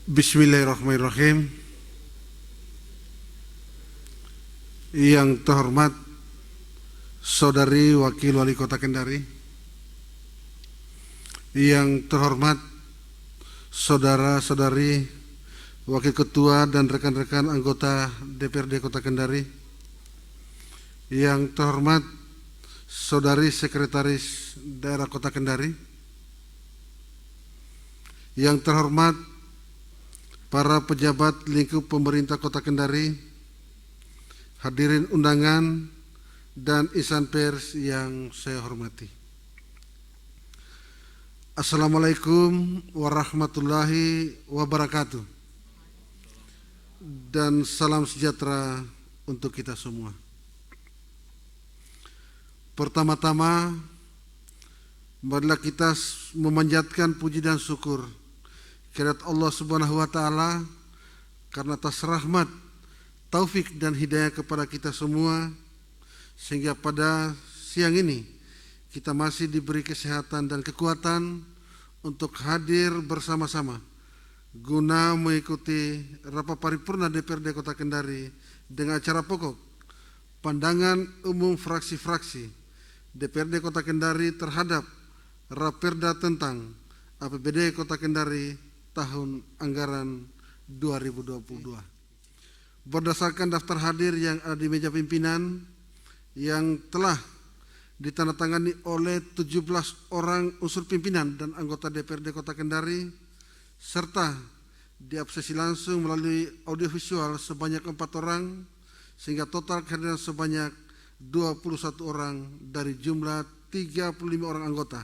Bismillahirrahmanirrahim. Yang terhormat Saudari Wakil Wali Kota Kendari, yang terhormat saudara-saudari Wakil Ketua dan rekan-rekan anggota DPRD Kota Kendari, yang terhormat Saudari Sekretaris Daerah Kota Kendari, yang terhormat para pejabat lingkup pemerintah Kota Kendari, hadirin undangan dan insan pers yang saya hormati. Assalamualaikum warahmatullahi wabarakatuh. Dan salam sejahtera untuk kita semua. Pertama-tama, marilah kita memanjatkan puji dan syukur kehadirat Allah Subhanahu wa taala karena atas rahmat, taufik dan hidayah kepada kita semua, sehingga pada siang ini kita masih diberi kesehatan dan kekuatan untuk hadir bersama-sama guna mengikuti rapat paripurna DPRD Kota Kendari dengan acara pokok pandangan umum fraksi-fraksi DPRD Kota Kendari terhadap Raperda tentang APBD Kota Kendari tahun anggaran 2022. Berdasarkan daftar hadir yang ada di meja pimpinan yang telah ditandatangani oleh 17 orang unsur pimpinan dan anggota DPRD Kota Kendari, serta diabsesi langsung melalui audiovisual sebanyak 4 orang, sehingga total kehadiran sebanyak 21 orang dari jumlah 35 orang anggota.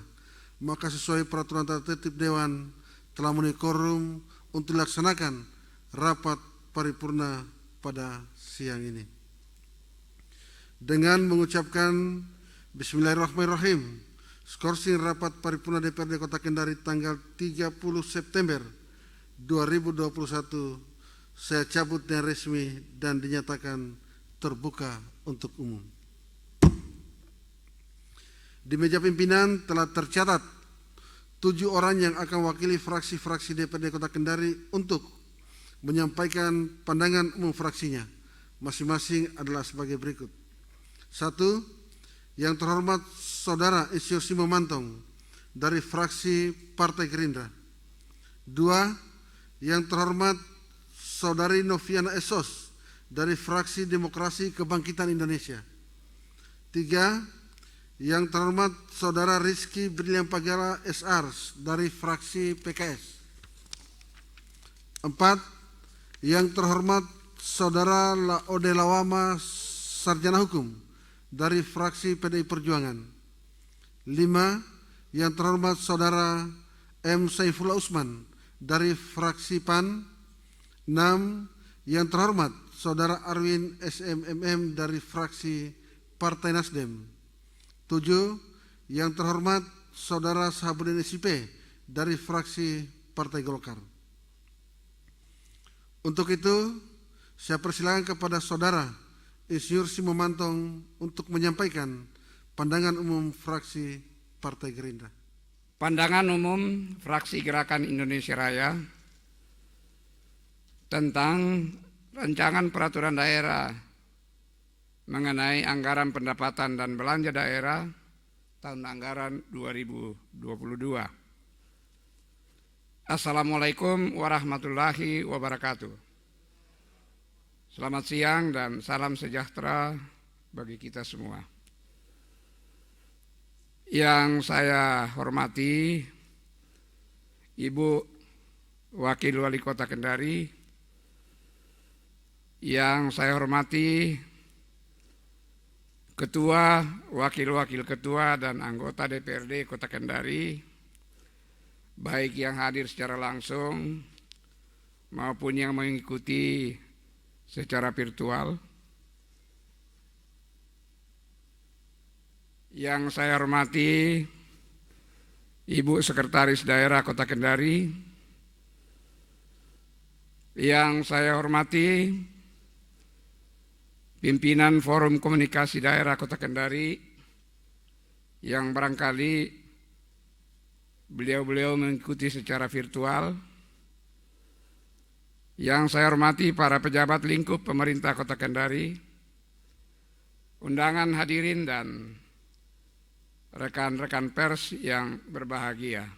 Maka sesuai peraturan tata tertib Dewan telah memenuhi quorum untuk dilaksanakan rapat paripurna pada siang ini. Dengan mengucapkan Bismillahirrahmanirrahim, skorsing rapat paripurna DPRD Kota Kendari tanggal 30 September 2021 saya cabut dengan resmi dan dinyatakan terbuka untuk umum. Di meja pimpinan telah tercatat 7 orang yang akan wakili fraksi-fraksi DPRD Kota Kendari untuk menyampaikan pandangan umum fraksinya. Masing-masing adalah sebagai berikut. 1. Yang terhormat Saudara Insinyur Simo Mantong dari fraksi Partai Gerindra. 2. Yang terhormat Saudari Noviana Esos dari fraksi Demokrasi Kebangkitan Indonesia. 3. Yang terhormat Saudara Rizky Brilian Pagara SR dari fraksi PKS. 4. Yang terhormat Saudara Laode Lawama Sarjana Hukum dari fraksi PDI Perjuangan. 5. Yang terhormat Saudara M. Saifullah Usman dari fraksi PAN. 6. Yang terhormat Saudara Arwin SMMM dari fraksi Partai Nasdem. 7. Yang terhormat Saudara Sahabudin SIP dari fraksi Partai Golkar. Untuk itu, saya persilakan kepada Saudara Insinyur Simo Mantong untuk menyampaikan pandangan umum fraksi Partai Gerindra. Pandangan umum fraksi Gerakan Indonesia Raya tentang rancangan peraturan daerah mengenai anggaran pendapatan dan belanja daerah tahun anggaran 2022. Assalamualaikum warahmatullahi wabarakatuh. Selamat siang dan salam sejahtera bagi kita semua. Yang saya hormati Ibu Wakil Wali Kota Kendari, yang saya hormati Ketua, Wakil-Wakil Ketua dan anggota DPRD Kota Kendari, baik yang hadir secara langsung maupun yang mengikuti secara virtual. Yang saya hormati Ibu Sekretaris Daerah Kota Kendari, yang saya hormati pimpinan Forum Komunikasi Daerah Kota Kendari, yang barangkali beliau-beliau mengikuti secara virtual, Yang saya hormati para pejabat lingkup pemerintah Kota Kendari, undangan hadirin dan rekan-rekan pers yang berbahagia.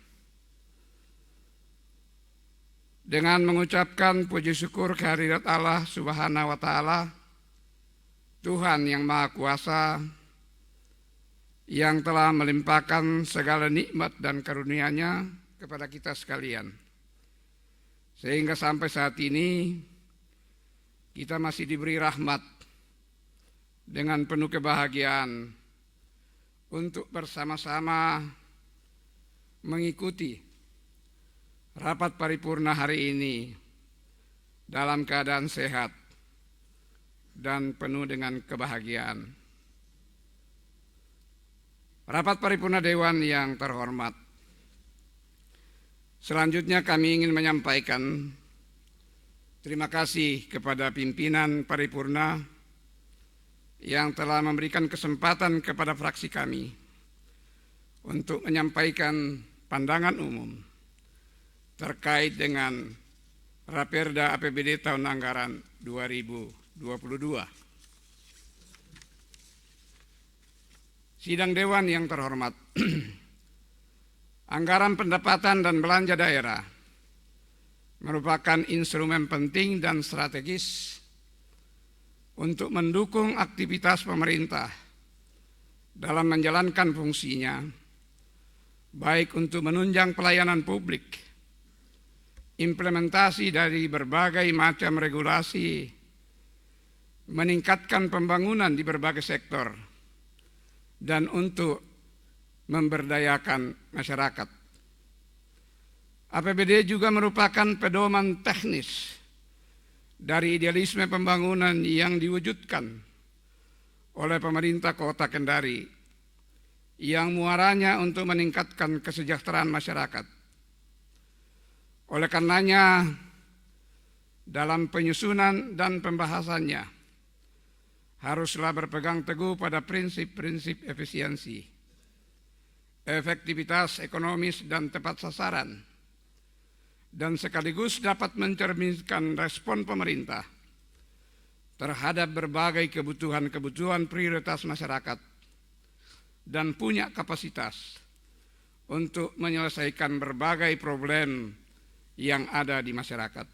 Dengan mengucapkan puji syukur kehadirat Allah Subhanahu wa Ta'ala, Tuhan yang Maha Kuasa, yang telah melimpahkan segala nikmat dan karunia-Nya kepada kita sekalian, sehingga sampai saat ini kita masih diberi rahmat dengan penuh kebahagiaan untuk bersama-sama mengikuti rapat paripurna hari ini dalam keadaan sehat dan penuh dengan kebahagiaan. Rapat paripurna Dewan yang terhormat, selanjutnya kami ingin menyampaikan terima kasih kepada pimpinan paripurna yang telah memberikan kesempatan kepada fraksi kami untuk menyampaikan pandangan umum terkait dengan Raperda APBD tahun anggaran 2022. Sidang Dewan yang terhormat, anggaran pendapatan dan belanja daerah merupakan instrumen penting dan strategis untuk mendukung aktivitas pemerintah dalam menjalankan fungsinya, baik untuk menunjang pelayanan publik, implementasi dari berbagai macam regulasi, meningkatkan pembangunan di berbagai sektor, dan untuk memberdayakan masyarakat. APBD juga merupakan pedoman teknis dari idealisme pembangunan yang diwujudkan oleh pemerintah Kota Kendari yang muaranya untuk meningkatkan kesejahteraan masyarakat. Oleh karenanya, dalam penyusunan dan pembahasannya haruslah berpegang teguh pada prinsip-prinsip efisiensi, efektivitas ekonomis dan tepat sasaran, dan sekaligus dapat mencerminkan respon pemerintah terhadap berbagai kebutuhan-kebutuhan prioritas masyarakat dan punya kapasitas untuk menyelesaikan berbagai problem yang ada di masyarakat.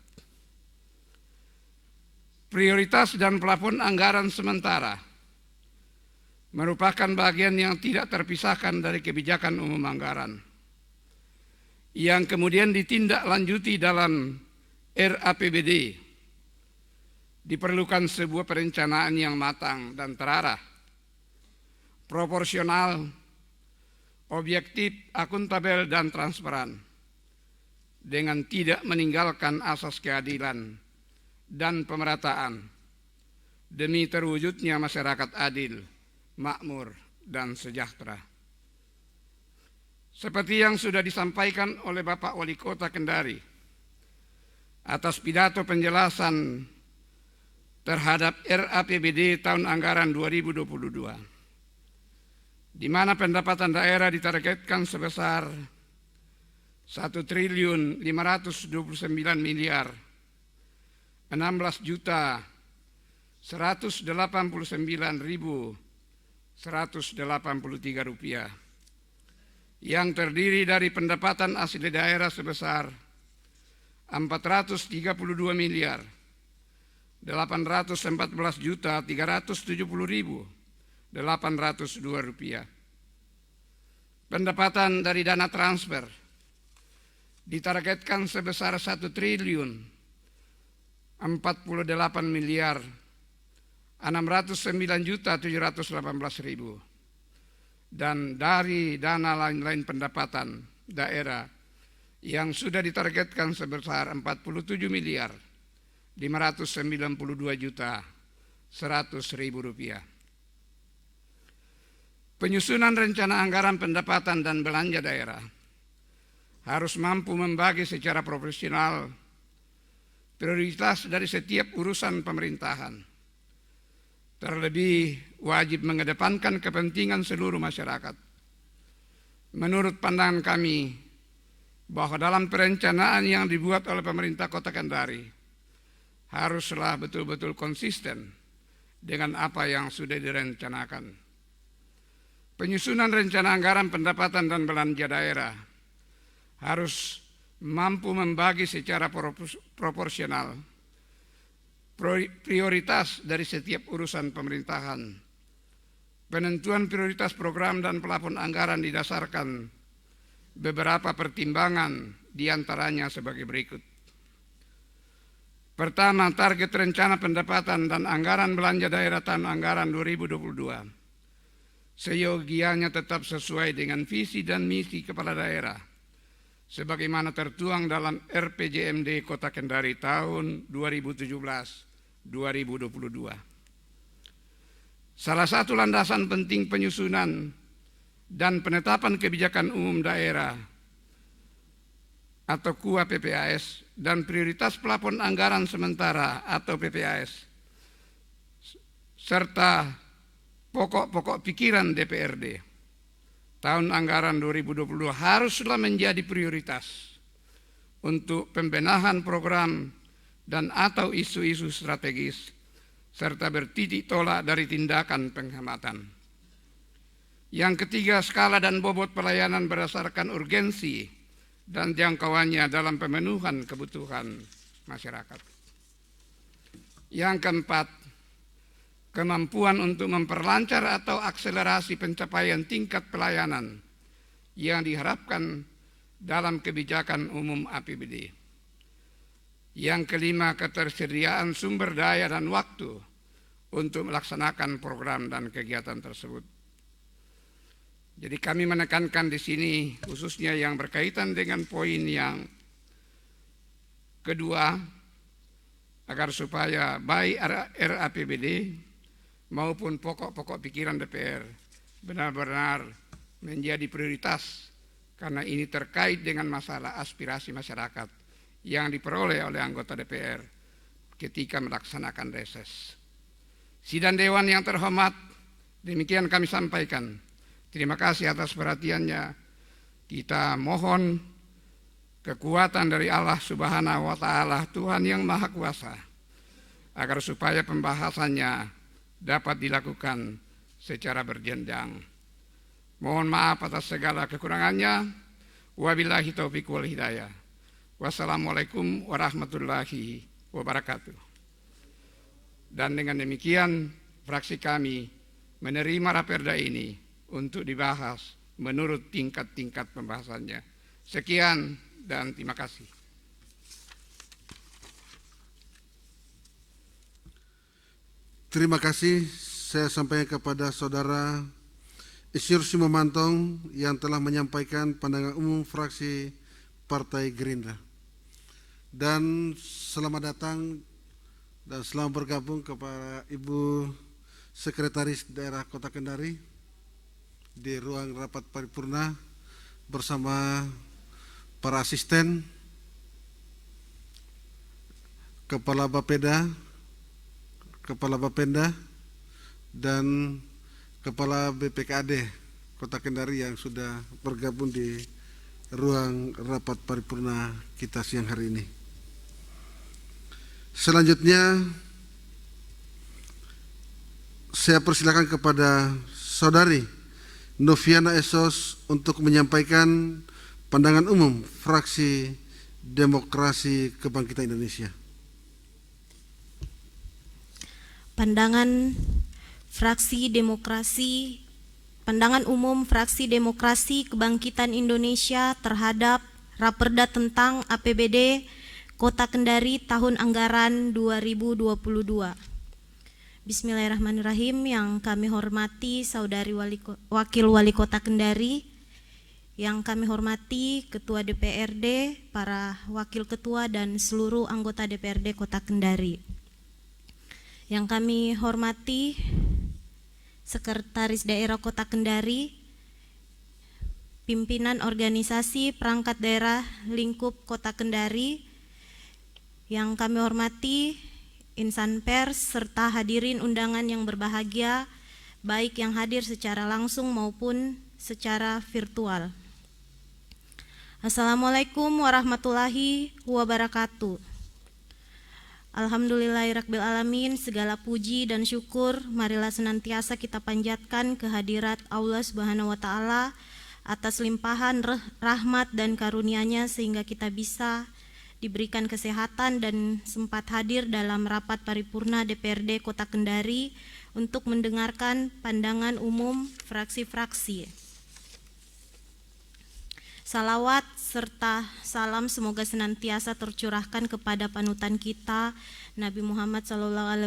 Prioritas dan plafon anggaran sementara merupakan bagian yang tidak terpisahkan dari kebijakan umum anggaran yang kemudian ditindaklanjuti dalam RAPBD. Diperlukan sebuah perencanaan yang matang dan terarah, proporsional, objektif, akuntabel, dan transparan, dengan tidak meninggalkan asas keadilan dan pemerataan demi terwujudnya masyarakat adil, makmur, dan sejahtera. Seperti yang sudah disampaikan oleh Bapak Wali Kota Kendari atas pidato penjelasan terhadap RAPBD tahun anggaran 2022, di mana pendapatan daerah ditargetkan sebesar 1.529 miliar 16.189.183 rupiah, yang terdiri dari pendapatan asli daerah sebesar 432 miliar 814.370.802 rupiah. Pendapatan dari dana transfer ditargetkan sebesar 1.048 miliar 609.718.000, dan dari dana lain-lain pendapatan daerah yang sudah ditargetkan sebesar 47 miliar 592.100.000 rupiah. Penyusunan rencana anggaran pendapatan dan belanja daerah harus mampu membagi secara profesional prioritas dari setiap urusan pemerintahan. Terlebih wajib mengedepankan kepentingan seluruh masyarakat. Menurut pandangan kami, bahwa dalam perencanaan yang dibuat oleh pemerintah Kota Kendari haruslah betul-betul konsisten dengan apa yang sudah direncanakan. Penyusunan rencana anggaran pendapatan dan belanja daerah harus mampu membagi secara proporsional prioritas dari setiap urusan pemerintahan. Penentuan prioritas program dan plafon anggaran didasarkan beberapa pertimbangan, diantaranya sebagai berikut. Pertama, target rencana pendapatan dan anggaran belanja daerah tahun anggaran 2022 seyogianya tetap sesuai dengan visi dan misi kepala daerah sebagaimana tertuang dalam RPJMD Kota Kendari tahun 2017-2022. Salah satu landasan penting penyusunan dan penetapan kebijakan umum daerah atau KUA PPAS dan prioritas plafon anggaran sementara atau PPAS serta pokok-pokok pikiran DPRD tahun anggaran 2022 haruslah menjadi prioritas untuk pembenahan program dan atau isu-isu strategis serta bertitik tolak dari tindakan penghematan. Yang ketiga, skala dan bobot pelayanan berdasarkan urgensi dan jangkauannya dalam pemenuhan kebutuhan masyarakat. Yang keempat, kemampuan untuk memperlancar atau akselerasi pencapaian tingkat pelayanan yang diharapkan dalam kebijakan umum APBD. Yang kelima, ketersediaan sumber daya dan waktu untuk melaksanakan program dan kegiatan tersebut. Jadi kami menekankan di sini khususnya yang berkaitan dengan poin yang kedua, agar supaya baik RAPBD maupun pokok-pokok pikiran DPR benar-benar menjadi prioritas karena ini terkait dengan masalah aspirasi masyarakat yang diperoleh oleh anggota DPR ketika melaksanakan reses. Sidang Dewan yang terhormat, demikian kami sampaikan. Terima kasih atas perhatiannya. Kita mohon kekuatan dari Allah Subhanahu wa Ta'ala, Tuhan yang Maha Kuasa, agar supaya pembahasannya dapat dilakukan secara berjenjang. Mohon maaf atas segala kekurangannya. Wabillahi taufiq wal hidayah. Wassalamualaikum warahmatullahi wabarakatuh. Dan dengan demikian fraksi kami menerima raperda ini untuk dibahas menurut tingkat-tingkat pembahasannya. Sekian dan terima kasih. Terima kasih saya sampaikan kepada Saudara Isyur Simomantong yang telah menyampaikan pandangan umum fraksi Partai Gerindra. Dan selamat datang dan selamat bergabung kepada Ibu Sekretaris Daerah Kota Kendari di ruang rapat paripurna bersama para asisten, Kepala Bapeda, Kepala Bapenda, dan Kepala BPKAD Kota Kendari yang sudah bergabung di ruang rapat paripurna kita siang hari ini. Selanjutnya saya persilakan kepada Saudari Noviana Esos untuk menyampaikan pandangan umum fraksi Demokrasi Kebangkitan Indonesia. Pandangan umum fraksi Demokrasi Kebangkitan Indonesia terhadap Raperda tentang APBD Kota Kendari tahun anggaran 2022. Bismillahirrahmanirrahim. Yang kami hormati Saudari Wakil Wali Kota Kendari, yang kami hormati Ketua DPRD, para Wakil Ketua dan seluruh anggota DPRD Kota Kendari. Yang kami hormati Sekretaris Daerah Kota Kendari, pimpinan organisasi perangkat daerah lingkup Kota Kendari, yang kami hormati insan pers serta hadirin undangan yang berbahagia, baik yang hadir secara langsung maupun secara virtual. Assalamualaikum warahmatullahi wabarakatuh. Alhamdulillahirabbil alamin, segala puji dan syukur marilah senantiasa kita panjatkan kehadirat Allah Subhanahu wa taala atas limpahan rahmat dan karunia-Nya sehingga kita bisa diberikan kesehatan dan sempat hadir dalam rapat paripurna DPRD Kota Kendari untuk mendengarkan pandangan umum fraksi-fraksi. Salawat serta salam semoga senantiasa tercurahkan kepada panutan kita Nabi Muhammad SAW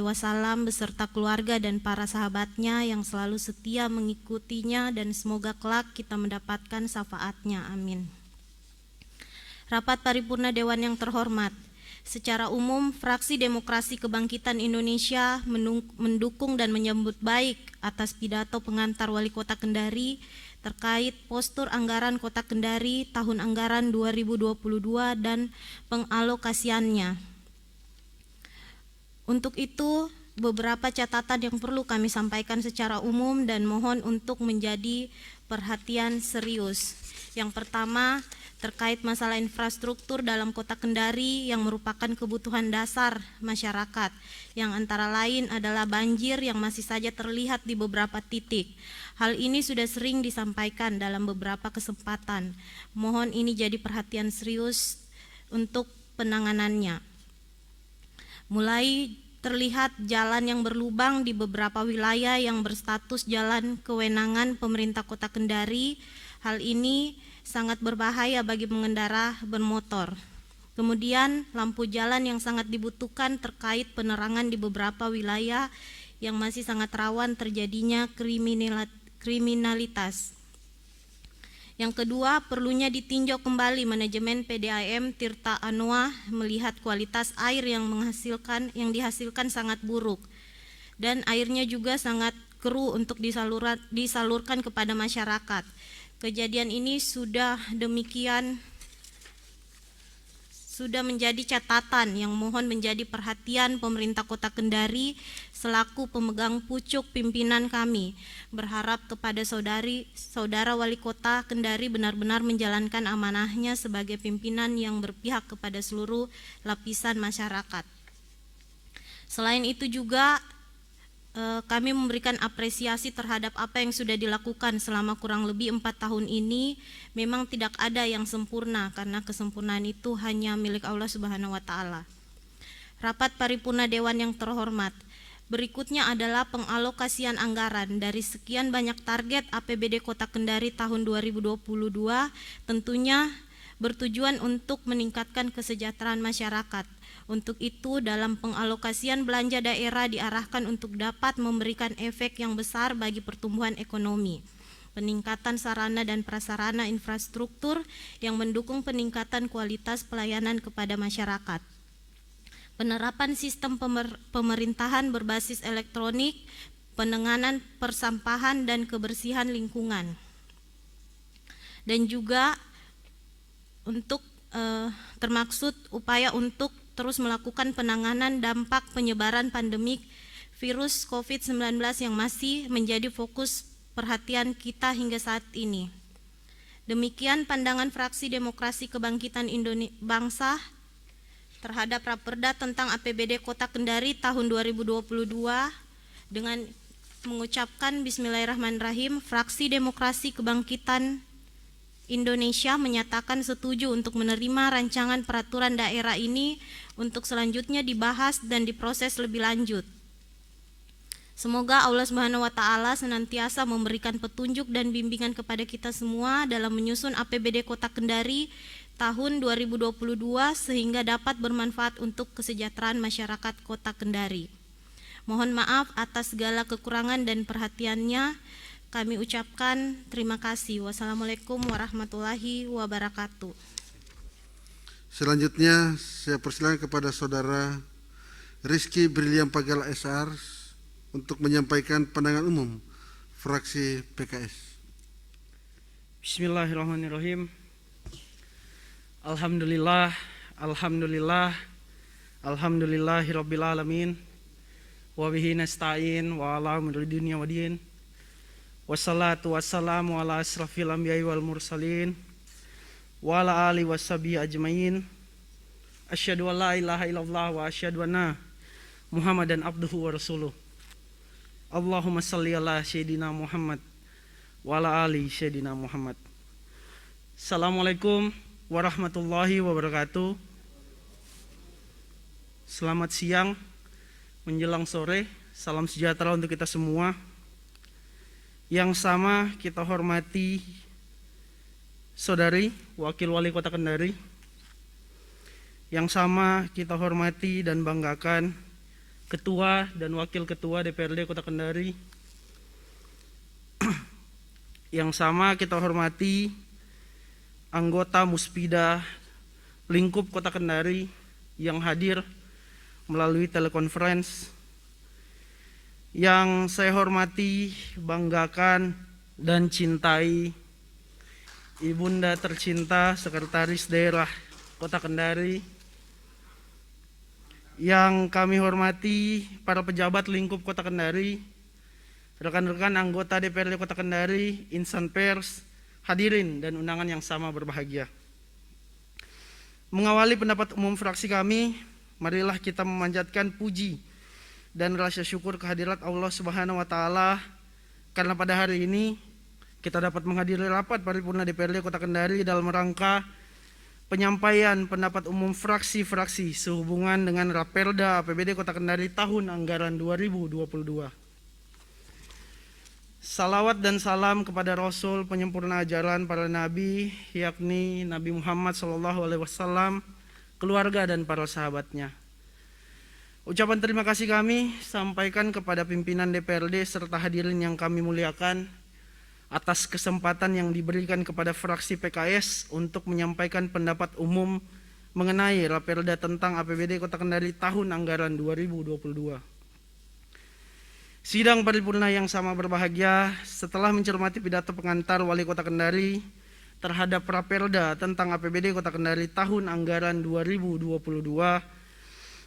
beserta keluarga dan para sahabatnya yang selalu setia mengikutinya, dan semoga kelak kita mendapatkan syafaatnya. Amin. Rapat paripurna Dewan yang terhormat, secara umum Fraksi Demokrasi Kebangkitan Indonesia mendukung dan menyambut baik atas pidato pengantar Wali Kota Kendari terkait postur anggaran Kota Kendari tahun anggaran 2022 dan pengalokasiannya. Untuk itu, beberapa catatan yang perlu kami sampaikan secara umum dan mohon untuk menjadi perhatian serius. Yang pertama, terkait masalah infrastruktur dalam Kota Kendari yang merupakan kebutuhan dasar masyarakat, yang antara lain adalah banjir yang masih saja terlihat di beberapa titik. Hal ini sudah sering disampaikan dalam beberapa kesempatan. Mohon ini jadi perhatian serius untuk penanganannya. Mulai terlihat jalan yang berlubang di beberapa wilayah yang berstatus jalan kewenangan pemerintah Kota Kendari. Hal ini sangat berbahaya bagi pengendara bermotor. Kemudian lampu jalan yang sangat dibutuhkan terkait penerangan di beberapa wilayah yang masih sangat rawan terjadinya kriminalitas. Yang kedua, perlunya ditinjau kembali manajemen PDAM Tirta Anoa melihat kualitas air yang dihasilkan sangat buruk, dan airnya juga sangat keruh untuk disalurkan kepada masyarakat. Kejadian ini sudah menjadi catatan yang mohon menjadi perhatian pemerintah Kota Kendari selaku pemegang pucuk pimpinan kami. Berharap kepada saudara Wali Kota Kendari benar-benar menjalankan amanahnya sebagai pimpinan yang berpihak kepada seluruh lapisan masyarakat. Selain itu juga kami memberikan apresiasi terhadap apa yang sudah dilakukan selama kurang lebih 4 tahun ini. Memang tidak ada yang sempurna karena kesempurnaan itu hanya milik Allah Subhanahu wa taala. Rapat paripurna Dewan yang terhormat, berikutnya adalah pengalokasian anggaran dari sekian banyak target APBD Kota Kendari tahun 2022, tentunya bertujuan untuk meningkatkan kesejahteraan masyarakat. Untuk itu, dalam pengalokasian belanja daerah diarahkan untuk dapat memberikan efek yang besar bagi pertumbuhan ekonomi, peningkatan sarana dan prasarana infrastruktur yang mendukung peningkatan kualitas pelayanan kepada masyarakat, penerapan sistem pemerintahan berbasis elektronik, penanganan persampahan dan kebersihan lingkungan, dan juga untuk termaksud upaya untuk terus melakukan penanganan dampak penyebaran pandemik virus COVID-19 yang masih menjadi fokus perhatian kita hingga saat ini. Demikian pandangan Fraksi Demokrasi Kebangkitan Bangsa terhadap Raperda tentang APBD Kota Kendari tahun 2022. Dengan mengucapkan Bismillahirrahmanirrahim, Fraksi Demokrasi Kebangkitan Indonesia menyatakan setuju untuk menerima rancangan peraturan daerah ini untuk selanjutnya dibahas dan diproses lebih lanjut. Semoga Allah Subhanahu wa taala senantiasa memberikan petunjuk dan bimbingan kepada kita semua dalam menyusun APBD Kota Kendari tahun 2022 sehingga dapat bermanfaat untuk kesejahteraan masyarakat Kota Kendari. Mohon maaf atas segala kekurangan dan perhatiannya. Kami ucapkan terima kasih. Wassalamualaikum warahmatullahi wabarakatuh. Selanjutnya saya persilakan kepada Saudara Rizky Brilian Pagala SR untuk menyampaikan pandangan umum fraksi PKS. Bismillahirrahmanirrahim. Alhamdulillahirabbil alamin. Wa bihi nasta'in wa ala umuri dunya waddin. Wassalatu wassalamu ala asrafil anbiya'i wal mursalin wa ala alihi washabihi ajmain. Asyhadu an la ilaha illallah wa asyhadu anna Muhammadan abduhu wa rasuluh. Allahumma salli ala Sayyidina Muhammad wa ala ali Sayyidina Muhammad. Assalamualaikum warahmatullahi wabarakatuh. Selamat siang menjelang sore. Salam sejahtera untuk kita semua. Yang sama kita hormati Saudari Wakil Wali Kota Kendari. Yang sama kita hormati dan banggakan Ketua dan Wakil Ketua DPRD Kota Kendari. Yang sama kita hormati anggota Muspida Lingkup Kota Kendari yang hadir melalui telekonferensi. Yang saya hormati, banggakan, dan cintai Ibunda tercinta Sekretaris Daerah Kota Kendari. Yang kami hormati para pejabat lingkup Kota Kendari, rekan-rekan anggota DPRD Kota Kendari, insan pers, hadirin dan undangan yang sama berbahagia. Mengawali pendapat umum fraksi kami, marilah kita memanjatkan puji dan rasa syukur kehadirat Allah Subhanahu wa taala karena pada hari ini kita dapat menghadiri rapat paripurna DPRD Kota Kendari dalam rangka penyampaian pendapat umum fraksi-fraksi sehubungan dengan Raperda APBD Kota Kendari tahun anggaran 2022. Salawat dan salam kepada Rasul penyempurna ajaran para nabi, yakni Nabi Muhammad SAW, keluarga dan para sahabatnya. Ucapan terima kasih kami sampaikan kepada pimpinan DPRD serta hadirin yang kami muliakan atas kesempatan yang diberikan kepada fraksi PKS untuk menyampaikan pendapat umum mengenai Raperda tentang APBD Kota Kendari tahun anggaran 2022. Sidang paripurna yang sama berbahagia, setelah mencermati pidato pengantar Wali Kota Kendari terhadap Raperda tentang APBD Kota Kendari tahun anggaran 2022,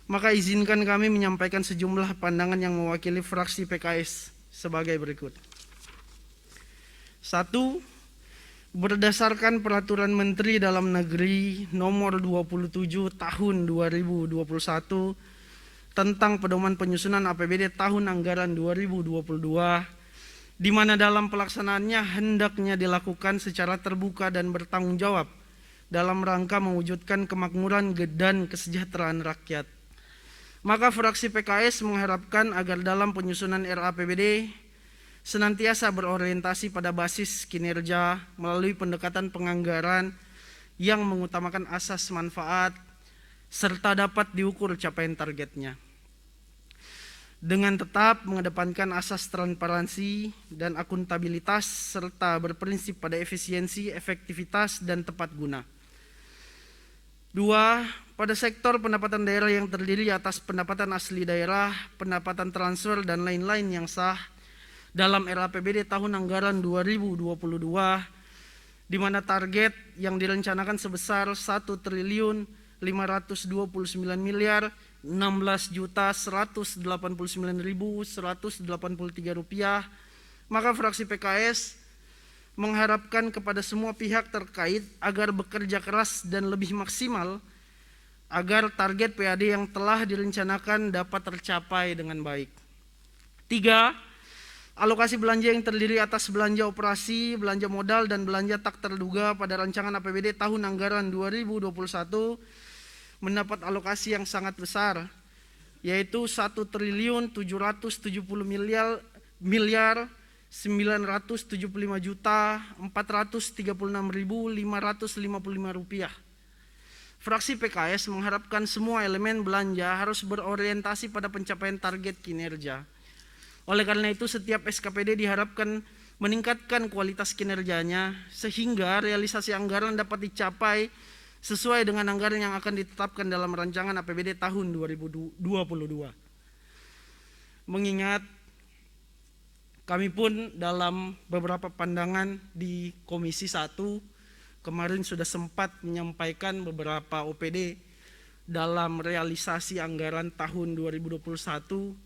maka izinkan kami menyampaikan sejumlah pandangan yang mewakili fraksi PKS sebagai berikut. 1. Berdasarkan Peraturan Menteri Dalam Negeri Nomor 27 Tahun 2021 tentang pedoman penyusunan APBD tahun anggaran 2022, di mana dalam pelaksanaannya hendaknya dilakukan secara terbuka dan bertanggung jawab dalam rangka mewujudkan kemakmuran dan kesejahteraan rakyat. Maka fraksi PKS mengharapkan agar dalam penyusunan RAPBD senantiasa berorientasi pada basis kinerja melalui pendekatan penganggaran yang mengutamakan asas manfaat serta dapat diukur capaian targetnya. Dengan tetap mengedepankan asas transparansi dan akuntabilitas serta berprinsip pada efisiensi, efektivitas, dan tepat guna. 2. Pada sektor pendapatan daerah yang terdiri atas pendapatan asli daerah, pendapatan transfer, dan lain-lain yang sah dalam RAPBD tahun anggaran 2022, di mana target yang direncanakan sebesar 1.512.189.189.183 rupiah, maka fraksi PKS mengharapkan kepada semua pihak terkait agar bekerja keras dan lebih maksimal agar target PAD yang telah direncanakan dapat tercapai dengan baik. 3. Alokasi belanja yang terdiri atas belanja operasi, belanja modal, dan belanja tak terduga pada rancangan APBD tahun anggaran 2021 mendapat alokasi yang sangat besar, yaitu 1.975.436.555 rupiah. Fraksi PKS mengharapkan semua elemen belanja harus berorientasi pada pencapaian target kinerja. Oleh karena itu, setiap SKPD diharapkan meningkatkan kualitas kinerjanya sehingga realisasi anggaran dapat dicapai sesuai dengan anggaran yang akan ditetapkan dalam rancangan APBD tahun 2022. Mengingat kami pun dalam beberapa pandangan di Komisi 1 kemarin sudah sempat menyampaikan beberapa OPD dalam realisasi anggaran tahun 2021.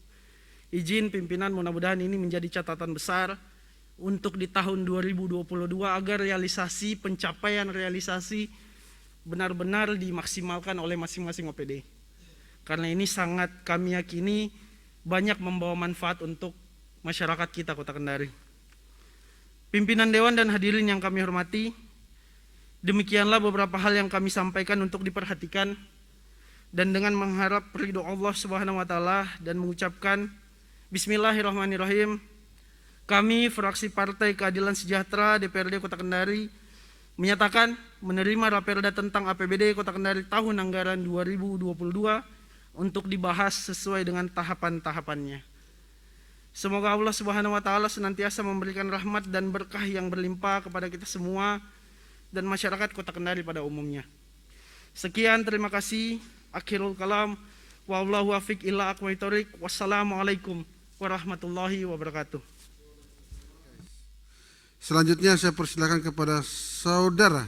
Izin pimpinan, mudah-mudahan ini menjadi catatan besar untuk di tahun 2022 agar realisasi pencapaian realisasi benar-benar dimaksimalkan oleh masing-masing OPD. Karena ini sangat kami yakini banyak membawa manfaat untuk masyarakat kita Kota Kendari. Pimpinan Dewan dan hadirin yang kami hormati, demikianlah beberapa hal yang kami sampaikan untuk diperhatikan, dan dengan mengharap ridho Allah Subhanahu wa taala dan mengucapkan Bismillahirrahmanirrahim, kami fraksi Partai Keadilan Sejahtera DPRD Kota Kendari menyatakan menerima Raperda tentang APBD Kota Kendari tahun anggaran 2022 untuk dibahas sesuai dengan tahapan-tahapannya. Semoga Allah Subhanahu wa taala senantiasa memberikan rahmat dan berkah yang berlimpah kepada kita semua dan masyarakat Kota Kendari pada umumnya. Sekian, terima kasih. Akhirul kalam. Wallahu wafiq ila aqwamit thoriq. Wassalamualaikum warahmatullahi wabarakatuh. Selanjutnya saya persilakan kepada Saudara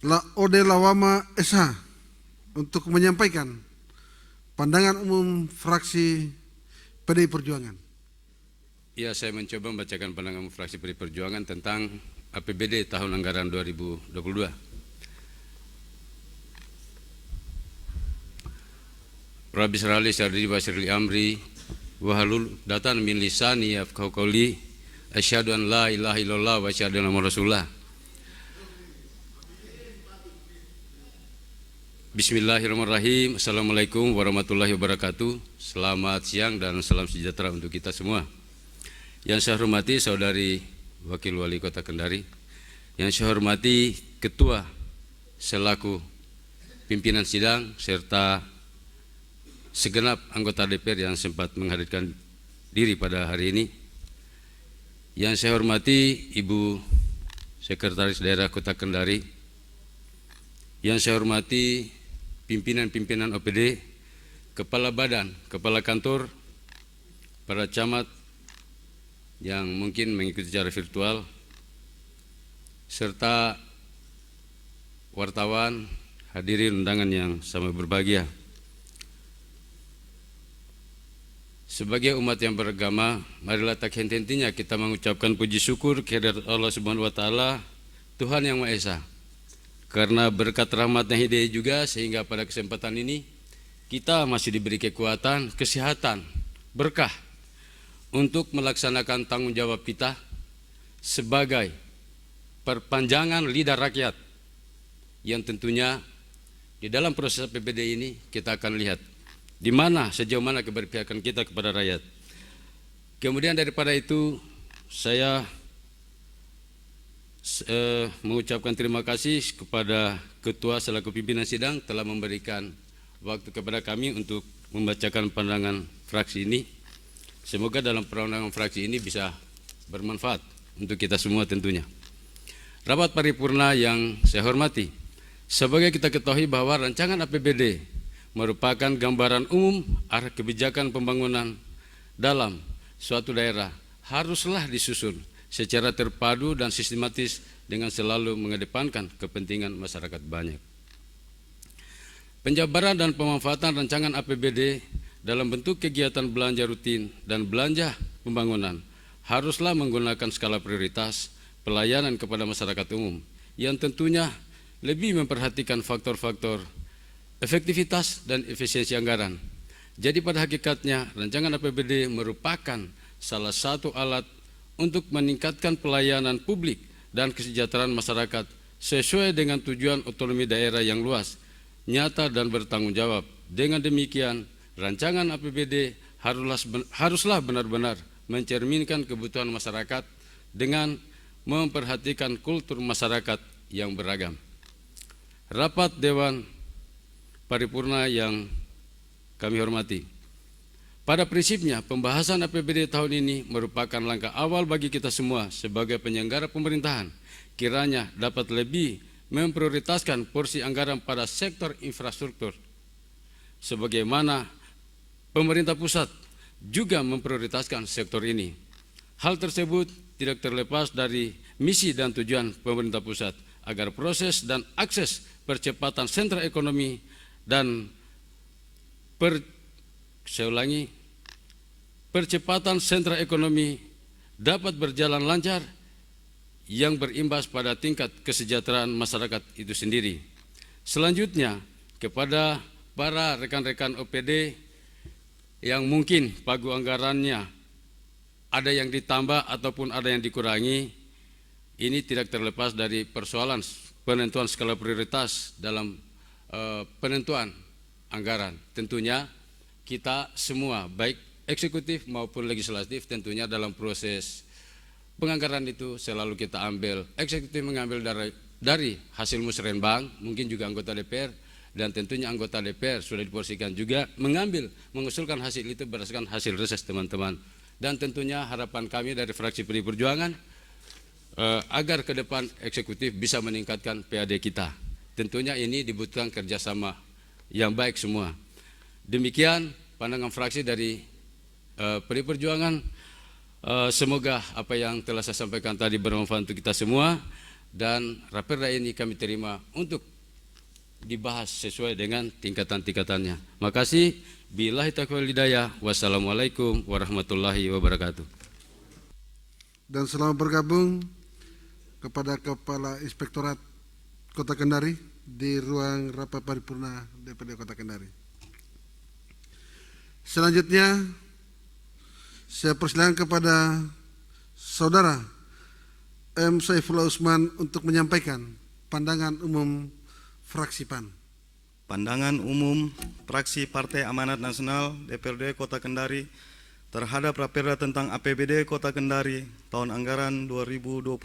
Laode Lawama SH untuk menyampaikan pandangan umum fraksi PDI Perjuangan. Ya, saya mencoba membacakan pandangan fraksi PDI Perjuangan tentang APBD tahun anggaran 2022. Rabbi shrah li sadri wa yassir li amri wahlul 'uqdatam min lisani yafqahu qawli asyhadu an la ilaha illallah wa asyhadu anna muhammadar rasulullah. Bismillahirrahmanirrahim. Assalamualaikum warahmatullahi wabarakatuh. Selamat siang dan salam sejahtera untuk kita semua. Yang saya hormati Saudari Wakil Wali Kota Kendari, yang saya hormati Ketua selaku pimpinan sidang serta segenap anggota DPR yang sempat menghadirkan diri pada hari ini. Yang saya hormati Ibu Sekretaris Daerah Kota Kendari, yang saya hormati pimpinan-pimpinan OPD, kepala badan, kepala kantor, para camat yang mungkin mengikuti secara virtual, serta wartawan, hadirin undangan yang sama berbahagia. Sebagai umat yang beragama, marilah tak henti-hentinya kita mengucapkan puji syukur kehadirat Allah Subhanahu wa taala, Tuhan yang Maha Esa. Karena berkat rahmat-Nya hidayah juga sehingga pada kesempatan ini kita masih diberi kekuatan, kesehatan, berkah untuk melaksanakan tanggung jawab kita sebagai perpanjangan lidah rakyat, yang tentunya di dalam proses APBD ini kita akan lihat di mana, sejauh mana keberpihakan kita kepada rakyat. Kemudian daripada itu saya mengucapkan terima kasih kepada Ketua selaku pimpinan sidang telah memberikan waktu kepada kami untuk membacakan pandangan fraksi ini. Semoga dalam pandangan fraksi ini bisa bermanfaat untuk kita semua tentunya. Rapat paripurna yang saya hormati, sebagai kita ketahui bahwa rancangan APBD merupakan gambaran umum arah kebijakan pembangunan dalam suatu daerah haruslah disusun secara terpadu dan sistematis dengan selalu mengedepankan kepentingan masyarakat banyak. Penjabaran dan pemanfaatan rancangan APBD dalam bentuk kegiatan belanja rutin dan belanja pembangunan haruslah menggunakan skala prioritas pelayanan kepada masyarakat umum yang tentunya lebih memperhatikan faktor-faktor efektivitas dan efisiensi anggaran. Jadi pada hakikatnya rancangan APBD merupakan salah satu alat untuk meningkatkan pelayanan publik dan kesejahteraan masyarakat sesuai dengan tujuan otonomi daerah yang luas, nyata dan bertanggung jawab. Dengan demikian, rancangan APBD haruslah benar-benar mencerminkan kebutuhan masyarakat dengan memperhatikan kultur masyarakat yang beragam. Rapat Dewan Paripurna yang kami hormati, pada prinsipnya pembahasan APBD tahun ini merupakan langkah awal bagi kita semua sebagai penyelenggara pemerintahan, kiranya dapat lebih memprioritaskan porsi anggaran pada sektor infrastruktur, sebagaimana pemerintah pusat juga memprioritaskan sektor ini. Hal tersebut tidak terlepas dari misi dan tujuan pemerintah pusat agar proses dan akses percepatan sentra ekonomi dan percepatan sentra ekonomi dapat berjalan lancar yang berimbas pada tingkat kesejahteraan masyarakat itu sendiri. Selanjutnya, kepada para rekan-rekan OPD yang mungkin pagu anggarannya ada yang ditambah ataupun ada yang dikurangi, ini tidak terlepas dari persoalan penentuan skala prioritas dalam penentuan anggaran. Tentunya kita semua, baik eksekutif maupun legislatif, tentunya dalam proses penganggaran itu selalu kita ambil, eksekutif mengambil dari hasil musrenbang, mungkin juga anggota DPR, dan tentunya anggota DPR sudah diporsikan juga mengusulkan hasil itu berdasarkan hasil reses teman-teman. Dan tentunya harapan kami dari fraksi PDI Perjuangan agar ke depan eksekutif bisa meningkatkan PAD kita. Tentunya ini dibutuhkan kerjasama yang baik semua. Demikian pandangan fraksi dari PDI Perjuangan. Semoga apa yang telah saya sampaikan tadi bermanfaat untuk kita semua, dan Raperda ini kami terima untuk dibahas sesuai dengan tingkatan-tingkatannya. Makasih. Billahi taufiq wal hidayah. Wassalamualaikum warahmatullahi wabarakatuh. Dan selamat bergabung kepada Kepala Inspektorat Kota Kendari di ruang rapat paripurna DPD Kota Kendari. Selanjutnya saya persilakan kepada Saudara M. Saifullah Usman untuk menyampaikan pandangan umum fraksi PAN. Pandangan umum fraksi Partai Amanat Nasional DPRD Kota Kendari terhadap Raperda tentang APBD Kota Kendari tahun anggaran 2022.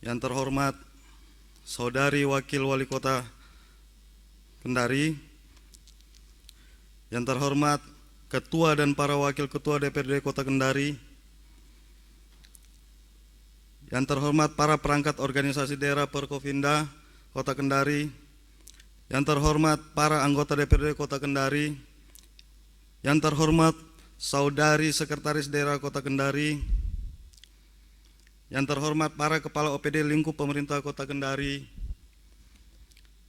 Yang terhormat Saudari Wakil Wali Kota Kendari, yang terhormat Ketua dan para Wakil Ketua DPRD Kota Kendari, yang terhormat para perangkat organisasi daerah Perkofinda Kota Kendari, yang terhormat para anggota DPRD Kota Kendari, yang terhormat Saudari Sekretaris Daerah Kota Kendari, yang terhormat para Kepala OPD lingkup pemerintah Kota Kendari,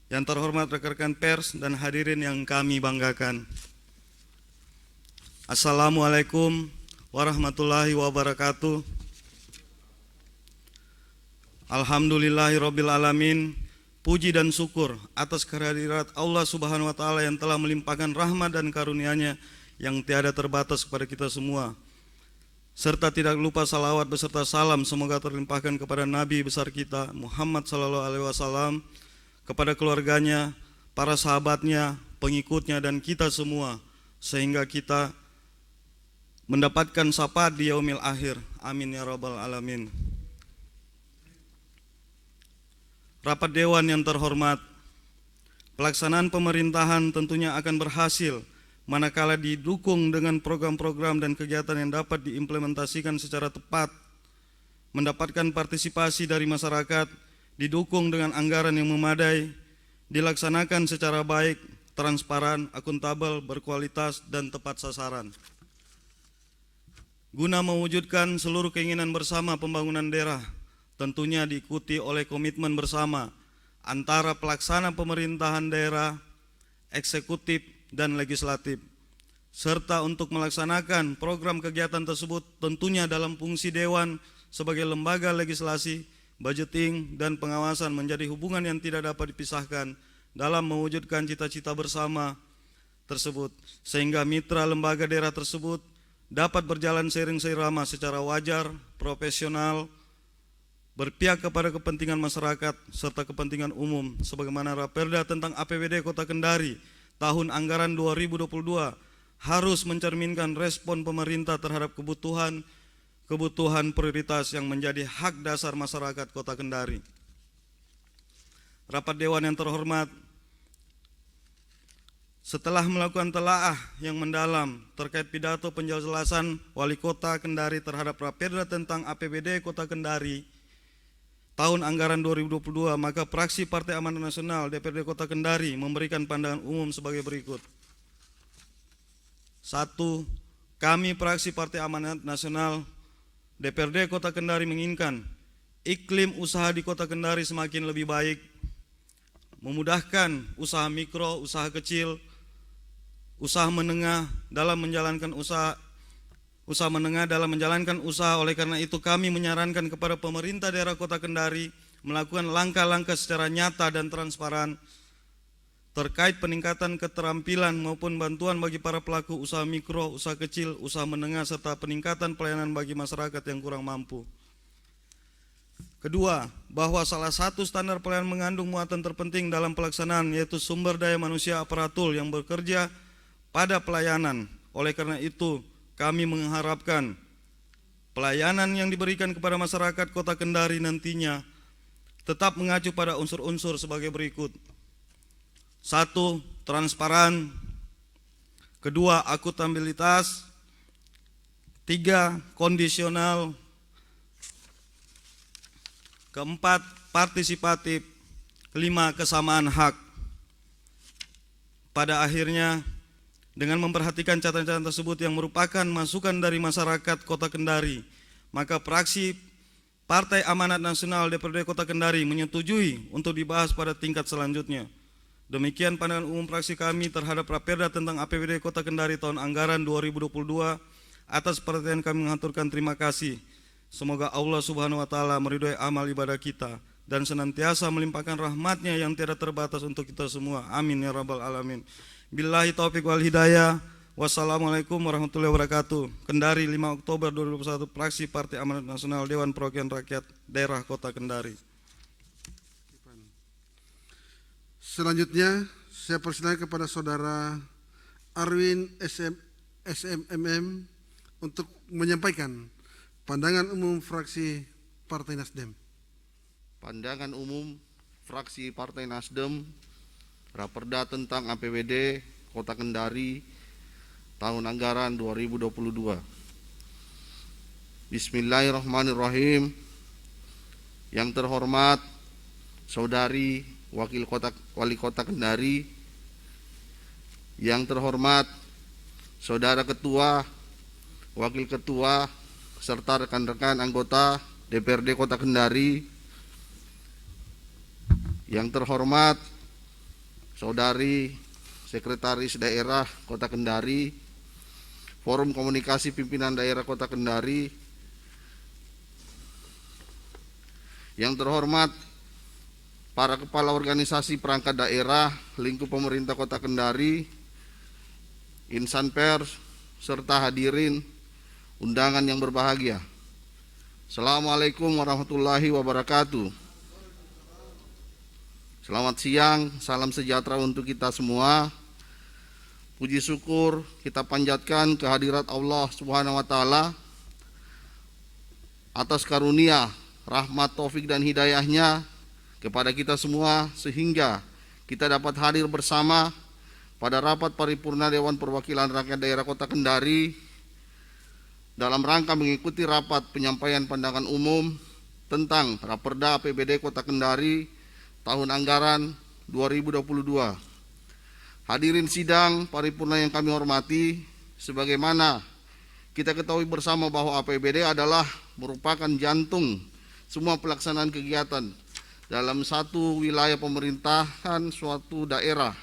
yang terhormat rekan-rekan pers dan hadirin yang kami banggakan. Assalamualaikum warahmatullahi wabarakatuh. Alhamdulillahirabbil alamin. Puji dan syukur atas kehadirat Allah Subhanahu wa taala yang telah melimpahkan rahmat dan karunia-Nya yang tiada terbatas kepada kita semua. Serta tidak lupa salawat beserta salam semoga terlimpahkan kepada Nabi besar kita Muhammad sallallahu alaihi wasallam, kepada keluarganya, para sahabatnya, pengikutnya, dan kita semua, sehingga kita mendapatkan syafaat di yaumil akhir. Amin ya rabbal alamin. Rapat Dewan yang terhormat, pelaksanaan pemerintahan tentunya akan berhasil manakala didukung dengan program-program dan kegiatan yang dapat diimplementasikan secara tepat, mendapatkan partisipasi dari masyarakat, didukung dengan anggaran yang memadai, dilaksanakan secara baik, transparan, akuntabel, berkualitas, dan tepat sasaran. Guna mewujudkan seluruh keinginan bersama pembangunan daerah, tentunya diikuti oleh komitmen bersama antara pelaksana pemerintahan daerah, eksekutif, dan legislatif, serta untuk melaksanakan program kegiatan tersebut tentunya dalam fungsi Dewan sebagai lembaga legislasi, budgeting, dan pengawasan menjadi hubungan yang tidak dapat dipisahkan dalam mewujudkan cita-cita bersama tersebut, sehingga mitra lembaga daerah tersebut dapat berjalan seiring seirama secara wajar, profesional, berpihak kepada kepentingan masyarakat serta kepentingan umum, sebagaimana Raperda tentang APBD Kota Kendari tahun anggaran 2022 harus mencerminkan respon pemerintah terhadap kebutuhan prioritas yang menjadi hak dasar masyarakat Kota Kendari. Rapat Dewan yang terhormat, setelah melakukan telaah yang mendalam terkait pidato penjelasan Wali Kota Kendari terhadap Raperda tentang APBD Kota Kendari tahun anggaran 2022, maka fraksi Partai Amanat Nasional DPRD Kota Kendari memberikan pandangan umum sebagai berikut. 1. Kami fraksi Partai Amanat Nasional DPRD Kota Kendari menginginkan iklim usaha di Kota Kendari semakin lebih baik, memudahkan usaha mikro, usaha kecil, usaha menengah dalam menjalankan usaha menengah dalam menjalankan usaha. Oleh karena itu kami menyarankan kepada pemerintah daerah Kota Kendari melakukan langkah-langkah secara nyata dan transparan terkait peningkatan keterampilan maupun bantuan bagi para pelaku usaha mikro, usaha kecil, usaha menengah, serta peningkatan pelayanan bagi masyarakat yang kurang mampu. Kedua, bahwa salah satu standar pelayanan mengandung muatan terpenting dalam pelaksanaan, yaitu sumber daya manusia aparatur yang bekerja pada pelayanan. Oleh karena itu, kami mengharapkan pelayanan yang diberikan kepada masyarakat Kota Kendari nantinya tetap mengacu pada unsur-unsur sebagai berikut. 1. Transparan. 2. Akuntabilitas. 3. Kondisional. 4. Partisipatif. 5. Kesamaan hak. Pada akhirnya, dengan memperhatikan catatan-catatan tersebut yang merupakan masukan dari masyarakat Kota Kendari, maka fraksi Partai Amanat Nasional DPRD Kota Kendari menyetujui untuk dibahas pada tingkat selanjutnya. Demikian pandangan umum fraksi kami terhadap Raperda tentang APBD Kota Kendari tahun anggaran 2022. Atas perhatian kami mengaturkan terima kasih. Semoga Allah Subhanahu wa Ta'ala meridhoi amal ibadah kita dan senantiasa melimpahkan rahmatnya yang tiada terbatas untuk kita semua. Amin ya rabbal alamin. Billahi taufiq wal hidayah. Wassalamualaikum warahmatullahi wabarakatuh. Kendari 5 Oktober 2021, fraksi Partai Amanat Nasional, Dewan Perwakilan Rakyat Daerah Kota Kendari. Selanjutnya saya persilakan kepada Saudara Arwin SMMM untuk menyampaikan pandangan umum fraksi Partai Nasdem. Pandangan umum fraksi Partai Nasdem, Raperda tentang APBD Kota Kendari tahun anggaran 2022. Bismillahirrahmanirrahim. Yang terhormat Saudari Wali Kota Kendari, yang terhormat Saudara Ketua, Wakil Ketua, serta rekan-rekan anggota DPRD Kota Kendari, yang terhormat Saudari Sekretaris Daerah Kota Kendari, Forum Komunikasi Pimpinan Daerah Kota Kendari, yang terhormat para kepala organisasi perangkat daerah lingkup pemerintah Kota Kendari, insan pers, serta hadirin undangan yang berbahagia. Assalamualaikum warahmatullahi wabarakatuh. Selamat siang, salam sejahtera untuk kita semua. Puji syukur kita panjatkan kehadirat Allah Subhanahu wa Ta'ala atas karunia, rahmat, taufik dan hidayahnya kepada kita semua, sehingga kita dapat hadir bersama pada rapat paripurna Dewan Perwakilan Rakyat Daerah Kota Kendari dalam rangka mengikuti rapat penyampaian pandangan umum tentang Raperda APBD Kota Kendari tahun anggaran 2022. Hadirin sidang paripurna yang kami hormati, sebagaimana kita ketahui bersama bahwa APBD adalah merupakan jantung semua pelaksanaan kegiatan dalam satu wilayah pemerintahan suatu daerah.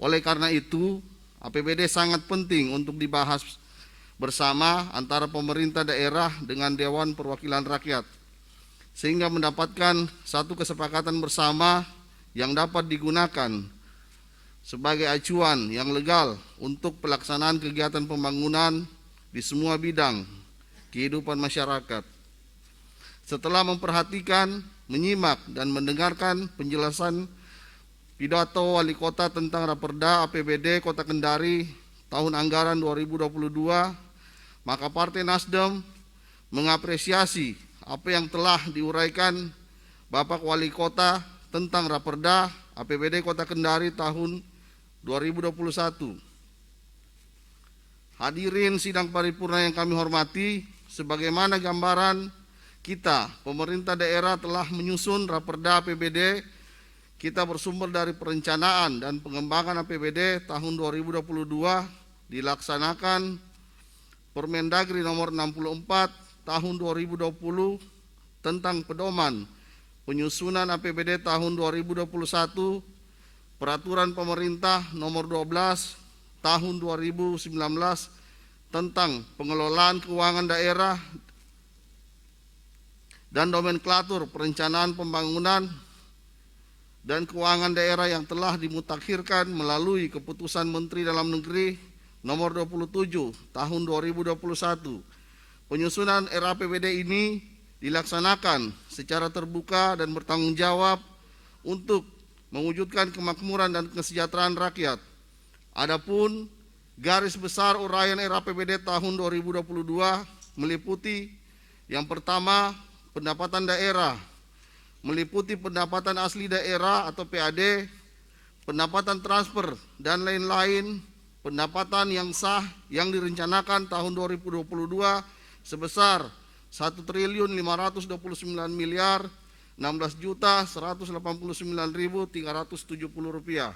Oleh karena itu, APBD sangat penting untuk dibahas bersama antara pemerintah daerah dengan Dewan Perwakilan Rakyat, sehingga mendapatkan satu kesepakatan bersama yang dapat digunakan sebagai acuan yang legal untuk pelaksanaan kegiatan pembangunan di semua bidang kehidupan masyarakat. Setelah memperhatikan, menyimak, dan mendengarkan penjelasan pidato Wali Kota tentang Raperda APBD Kota Kendari tahun anggaran 2022, maka Partai Nasdem mengapresiasi apa yang telah diuraikan Bapak Wali Kota tentang Raperda APBD Kota Kendari tahun 2021. Hadirin sidang paripurna yang kami hormati, sebagaimana gambaran kita, pemerintah daerah telah menyusun Raperda APBD kita bersumber dari perencanaan dan pengembangan APBD tahun 2022 dilaksanakan Permendagri nomor 64 tahun 2020 tentang pedoman penyusunan APBD tahun 2021, Peraturan Pemerintah nomor 12 tahun 2019 tentang pengelolaan keuangan daerah dan nomenklatur perencanaan pembangunan dan keuangan daerah yang telah dimutakhirkan melalui keputusan Menteri Dalam Negeri nomor 27 tahun 2021. Penyusunan RAPBD ini dilaksanakan secara terbuka dan bertanggung jawab untuk mewujudkan kemakmuran dan kesejahteraan rakyat. Adapun garis besar uraian RAPBD tahun 2022 meliputi yang pertama, pendapatan daerah, meliputi pendapatan asli daerah atau PAD, pendapatan transfer dan lain-lain, pendapatan yang sah yang direncanakan tahun 2022 sebesar 1.529 miliar 16.189.370 rupiah.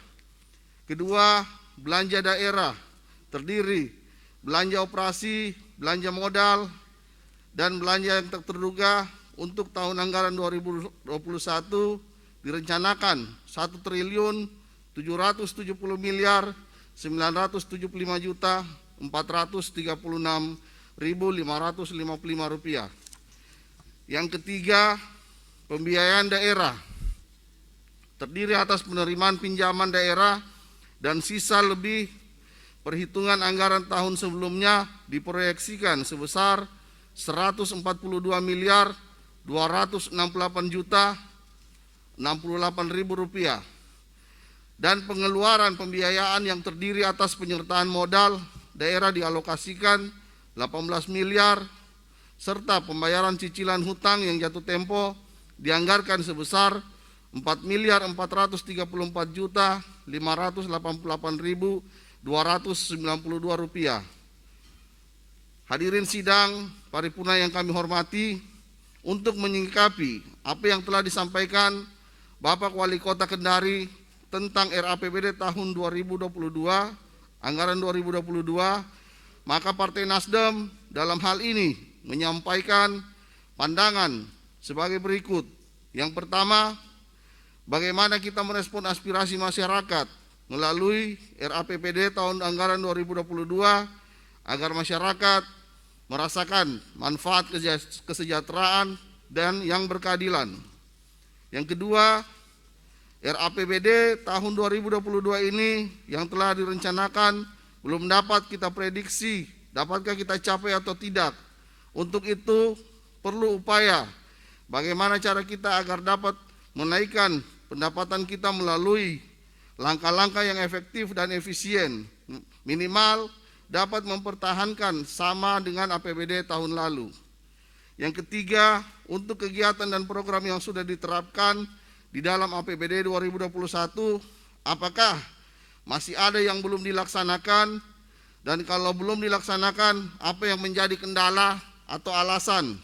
Kedua, belanja daerah terdiri belanja operasi, belanja modal, dan belanja yang tak terduga untuk tahun anggaran 2021 direncanakan 1.770 miliar 975.436.555 rupiah. Yang ketiga, pembiayaan daerah terdiri atas penerimaan pinjaman daerah dan sisa lebih perhitungan anggaran tahun sebelumnya diproyeksikan sebesar 142 miliar 268.068.000 rupiah. Dan pengeluaran pembiayaan yang terdiri atas penyertaan modal daerah dialokasikan 18 miliar serta pembayaran cicilan hutang yang jatuh tempo dianggarkan sebesar 4.434.588.292 rupiah. Hadirin sidang paripurna yang kami hormati, untuk menyikapi apa yang telah disampaikan Bapak Wali Kota Kendari tentang RAPBD tahun 2022, anggaran 2022, maka Partai Nasdem dalam hal ini menyampaikan pandangan sebagai berikut. Yang pertama, bagaimana kita merespon aspirasi masyarakat melalui RAPBD tahun anggaran 2022 agar masyarakat merasakan manfaat kesejahteraan dan yang berkeadilan. Yang kedua, RAPBD tahun 2022 ini yang telah direncanakan belum dapat kita prediksi dapatkah kita capai atau tidak. Untuk itu perlu upaya bagaimana cara kita agar dapat menaikkan pendapatan kita melalui langkah-langkah yang efektif dan efisien, minimal dapat mempertahankan sama dengan APBD tahun lalu. Yang ketiga, untuk kegiatan dan program yang sudah diterapkan di dalam APBD 2021, apakah masih ada yang belum dilaksanakan, dan kalau belum dilaksanakan, apa yang menjadi kendala atau alasan.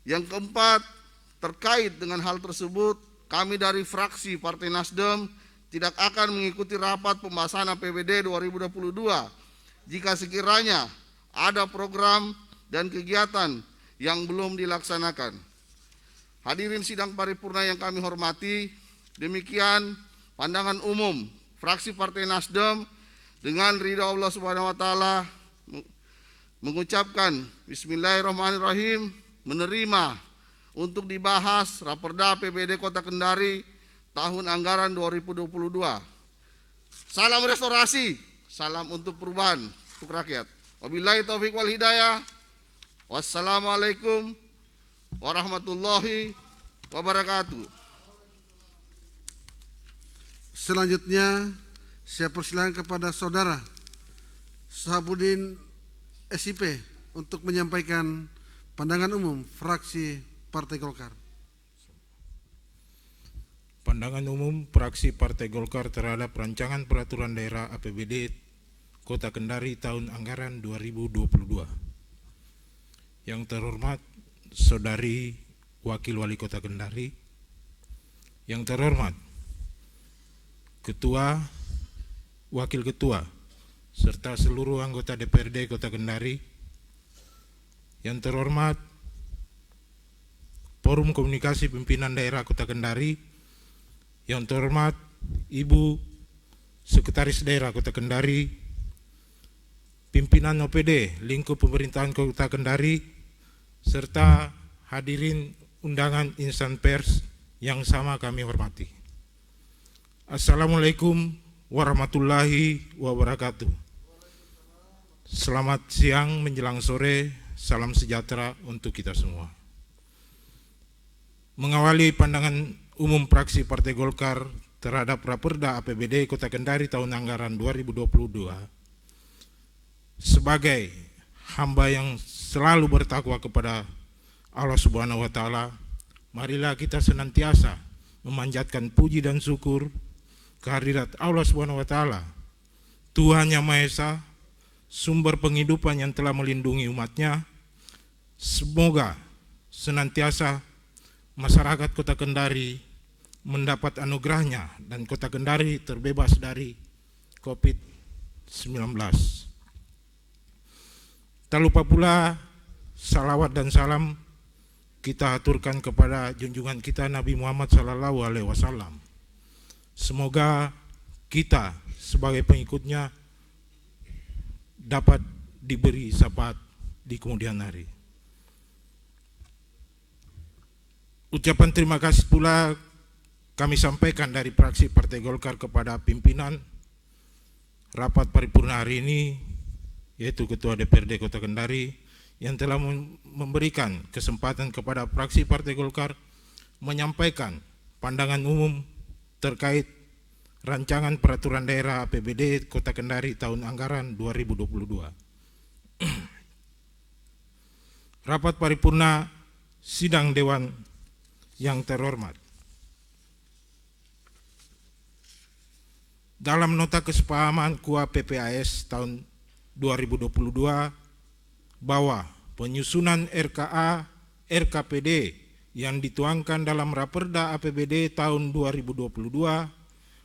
Yang keempat, terkait dengan hal tersebut, kami dari fraksi Partai Nasdem tidak akan mengikuti rapat pembahasan APBD 2022 jika sekiranya ada program dan kegiatan yang belum dilaksanakan. Hadirin sidang paripurna yang kami hormati, demikian pandangan umum fraksi Partai Nasdem dengan ridha Allah Subhanahu wa taala mengucapkan bismillahirrahmanirrahim, menerima untuk dibahas Raperda APBD Kota Kendari tahun anggaran 2022. Salam restorasi, salam untuk perubahan untuk rakyat. Wabillahi taufiq wal hidayah. Wassalamualaikum warahmatullahi wabarakatuh. Selanjutnya saya persilakan kepada saudara Sahabuddin SIP untuk menyampaikan pandangan umum fraksi Partai Golkar. Pandangan umum fraksi Partai Golkar terhadap rancangan peraturan daerah APBD Kota Kendari tahun anggaran 2022. Yang terhormat Saudari Wakil Wali Kota Kendari, yang terhormat Ketua, Wakil Ketua, serta seluruh anggota DPRD Kota Kendari, yang terhormat Forum Komunikasi Pimpinan Daerah Kota Kendari, yang terhormat Ibu Sekretaris Daerah Kota Kendari, pimpinan OPD lingkup pemerintahan Kota Kendari, serta hadirin undangan insan pers yang sama kami hormati. Assalamualaikum warahmatullahi wabarakatuh. Selamat siang menjelang sore, salam sejahtera untuk kita semua. Mengawali pandangan umum fraksi Partai Golkar terhadap Raperda APBD Kota Kendari tahun anggaran 2022, sebagai hamba yang selalu bertakwa kepada Allah Subhanahu wa Ta'ala, marilah kita senantiasa memanjatkan puji dan syukur kehadirat Allah Subhanahu wa Ta'ala, Tuhan Yang Maha Esa, sumber penghidupan yang telah melindungi umatnya. Semoga senantiasa masyarakat Kota Kendari mendapat anugerahnya dan Kota Kendari terbebas dari COVID-19. Tak lupa pula salawat dan salam kita aturkan kepada junjungan kita Nabi Muhammad SAW. Semoga kita sebagai pengikutnya dapat diberi syafaat di kemudian hari. Ucapan terima kasih pula kami sampaikan dari fraksi Partai Golkar kepada pimpinan rapat paripurna hari ini, yaitu Ketua DPRD Kota Kendari, yang telah memberikan kesempatan kepada fraksi Partai Golkar menyampaikan pandangan umum terkait rancangan peraturan daerah APBD Kota Kendari tahun anggaran 2022. Rapat paripurna sidang Dewan yang terhormat, dalam nota kesepahaman KUA PPAS tahun 2022 bahwa penyusunan RKA RKPD yang dituangkan dalam Raperda APBD tahun 2022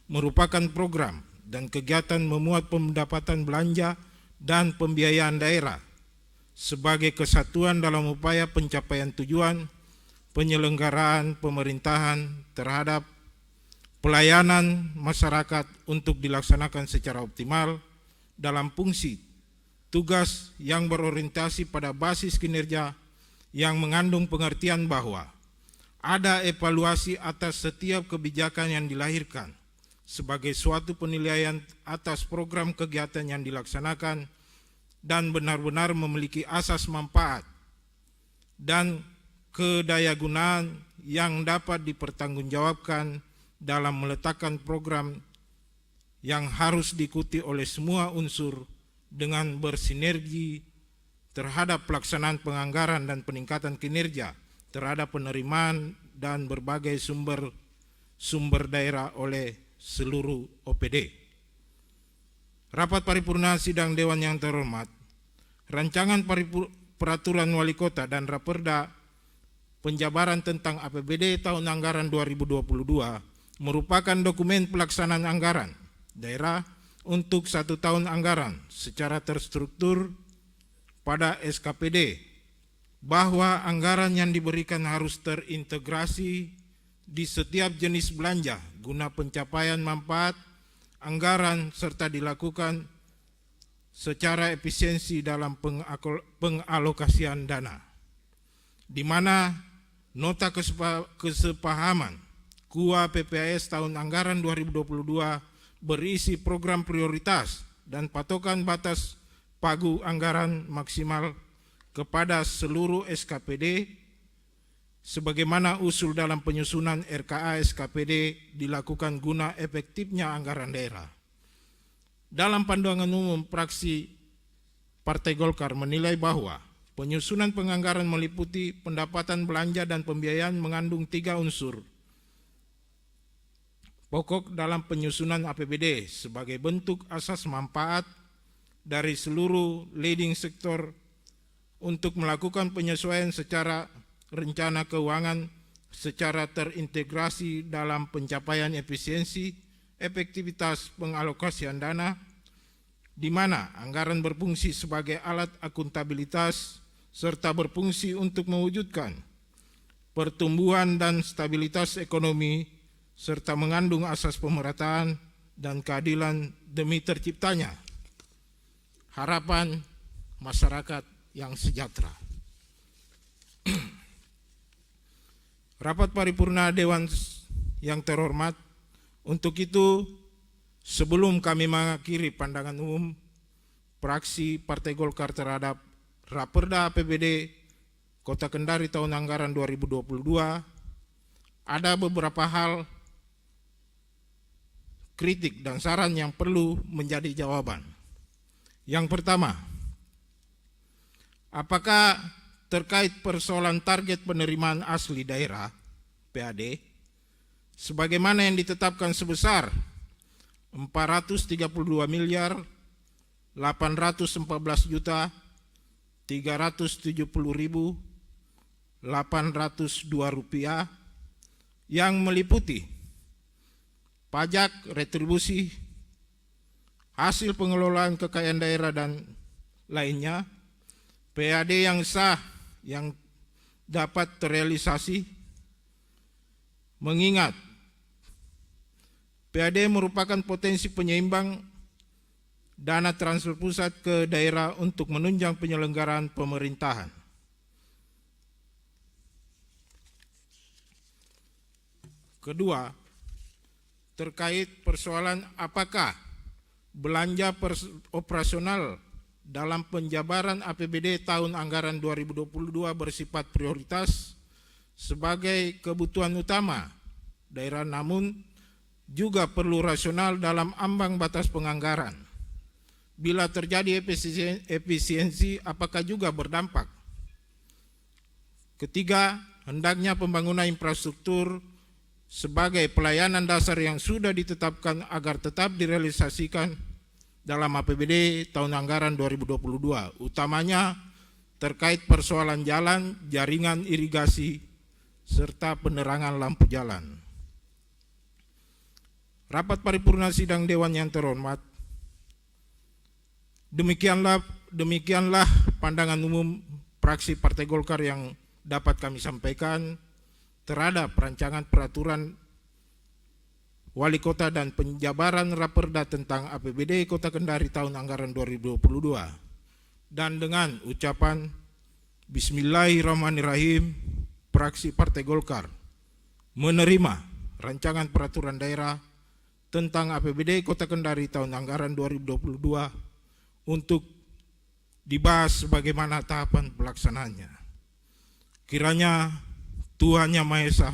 merupakan program dan kegiatan memuat pendapatan belanja dan pembiayaan daerah sebagai kesatuan dalam upaya pencapaian tujuan penyelenggaraan pemerintahan terhadap pelayanan masyarakat untuk dilaksanakan secara optimal dalam fungsi tugas yang berorientasi pada basis kinerja yang mengandung pengertian bahwa ada evaluasi atas setiap kebijakan yang dilahirkan sebagai suatu penilaian atas program kegiatan yang dilaksanakan dan benar-benar memiliki asas manfaat dan kedayagunaan yang dapat dipertanggungjawabkan dalam meletakkan program yang harus diikuti oleh semua unsur dengan bersinergi terhadap pelaksanaan penganggaran dan peningkatan kinerja terhadap penerimaan dan berbagai sumber daerah oleh seluruh OPD. Rapat paripurna sidang Dewan yang terhormat, rancangan peraturan wali kota dan Raperda penjabaran tentang APBD tahun anggaran 2022 merupakan dokumen pelaksanaan anggaran daerah untuk 1 tahun anggaran secara terstruktur pada SKPD, bahwa anggaran yang diberikan harus terintegrasi di setiap jenis belanja guna pencapaian manfaat anggaran serta dilakukan secara efisiensi dalam pengalokasian dana, di mana nota kesepahaman KUA PPAS tahun anggaran 2022 berisi program prioritas dan patokan batas pagu anggaran maksimal kepada seluruh SKPD sebagaimana usul dalam penyusunan RKA SKPD dilakukan guna efektifnya anggaran daerah. Dalam pandangan umum fraksi Partai Golkar menilai bahwa penyusunan penganggaran meliputi pendapatan belanja dan pembiayaan mengandung 3 unsur pokok dalam penyusunan APBD sebagai bentuk asas manfaat dari seluruh leading sektor untuk melakukan penyesuaian secara rencana keuangan secara terintegrasi dalam pencapaian efisiensi, efektivitas pengalokasian dana, di mana anggaran berfungsi sebagai alat akuntabilitas serta berfungsi untuk mewujudkan pertumbuhan dan stabilitas ekonomi serta mengandung asas pemerataan dan keadilan demi terciptanya harapan masyarakat yang sejahtera. Rapat paripurna Dewan yang terhormat, untuk itu sebelum kami mengakhiri pandangan umum fraksi Partai Golkar terhadap Raperda APBD Kota Kendari tahun anggaran 2022, ada beberapa hal kritik dan saran yang perlu menjadi jawaban. Yang pertama, apakah terkait persoalan target penerimaan asli daerah PAD sebagaimana yang ditetapkan sebesar 432 miliar 814 juta 370.802 rupiah yang meliputi pajak, retribusi, hasil pengelolaan kekayaan daerah dan lainnya, PAD yang sah yang dapat terrealisasi, mengingat PAD merupakan potensi penyeimbang dana transfer pusat ke daerah untuk menunjang penyelenggaraan pemerintahan. Kedua, terkait persoalan apakah belanja operasional dalam penjabaran APBD tahun anggaran 2022 bersifat prioritas sebagai kebutuhan utama daerah, namun juga perlu rasional dalam ambang batas penganggaran. Bila terjadi efisiensi, apakah juga berdampak? Ketiga, hendaknya pembangunan infrastruktur sebagai pelayanan dasar yang sudah ditetapkan agar tetap direalisasikan dalam APBD tahun anggaran 2022, utamanya terkait persoalan jalan, jaringan irigasi, serta penerangan lampu jalan. Rapat paripurna sidang Dewan yang terhormat, demikianlah pandangan umum fraksi Partai Golkar yang dapat kami sampaikan terhadap rancangan peraturan Wali Kota dan penjabaran Raperda tentang APBD Kota Kendari tahun anggaran 2022. Dan dengan ucapan Bismillahirrahmanirrahim, fraksi Partai Golkar menerima rancangan peraturan daerah tentang APBD Kota Kendari tahun anggaran 2022 untuk dibahas bagaimana tahapan pelaksanaannya. Kiranya Tuhan Yang Maha Esa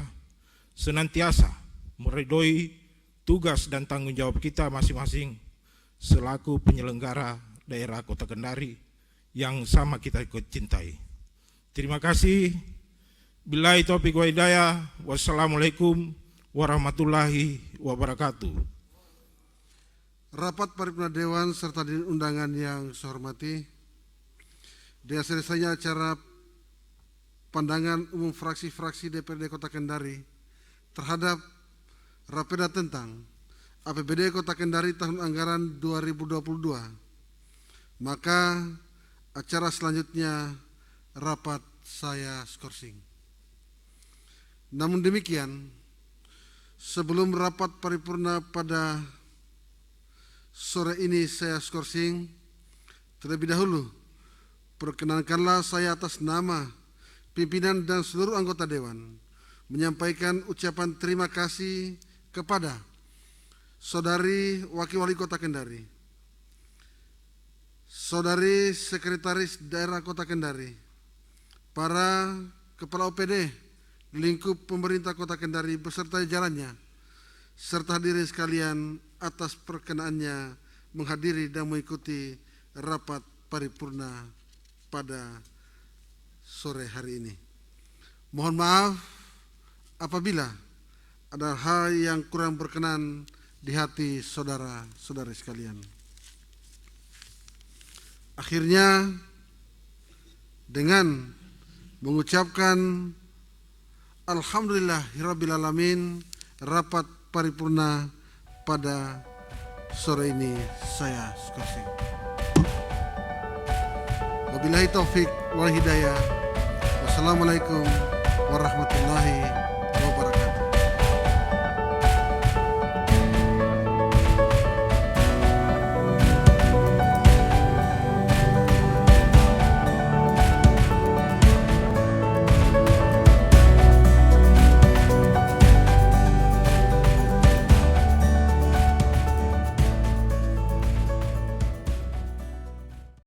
senantiasa meridhoi tugas dan tanggung jawab kita masing-masing selaku penyelenggara daerah Kota Kendari yang sama kita ikut cintai. Terima kasih. Billahi taufiq wa hidayah. Wassalamualaikum warahmatullahi wabarakatuh. Rapat paripurna Dewan serta undangan yang saya hormati, dengan selesainya acara pandangan umum fraksi-fraksi DPRD Kota Kendari terhadap Raperda tentang APBD Kota Kendari tahun anggaran 2022, maka acara selanjutnya rapat saya skorsing. Namun demikian, sebelum rapat paripurna pada sore ini saya skorsing, terlebih dahulu perkenankanlah saya atas nama pimpinan dan seluruh anggota Dewan menyampaikan ucapan terima kasih kepada Saudari Wakil Wali Kota Kendari, Saudari Sekretaris Daerah Kota Kendari, para Kepala OPD lingkup pemerintah Kota Kendari beserta jalannya, serta hadirin sekalian atas perkenaannya menghadiri dan mengikuti rapat paripurna pada sore hari ini. Mohon maaf apabila ada hal yang kurang berkenan di hati saudara-saudari sekalian. Akhirnya dengan mengucapkan Alhamdulillahirrabbilalamin, rapat paripurna pada sore ini saya skorsing. Wabillahi taufik wal hidayah. Wassalamualaikum warahmatullahi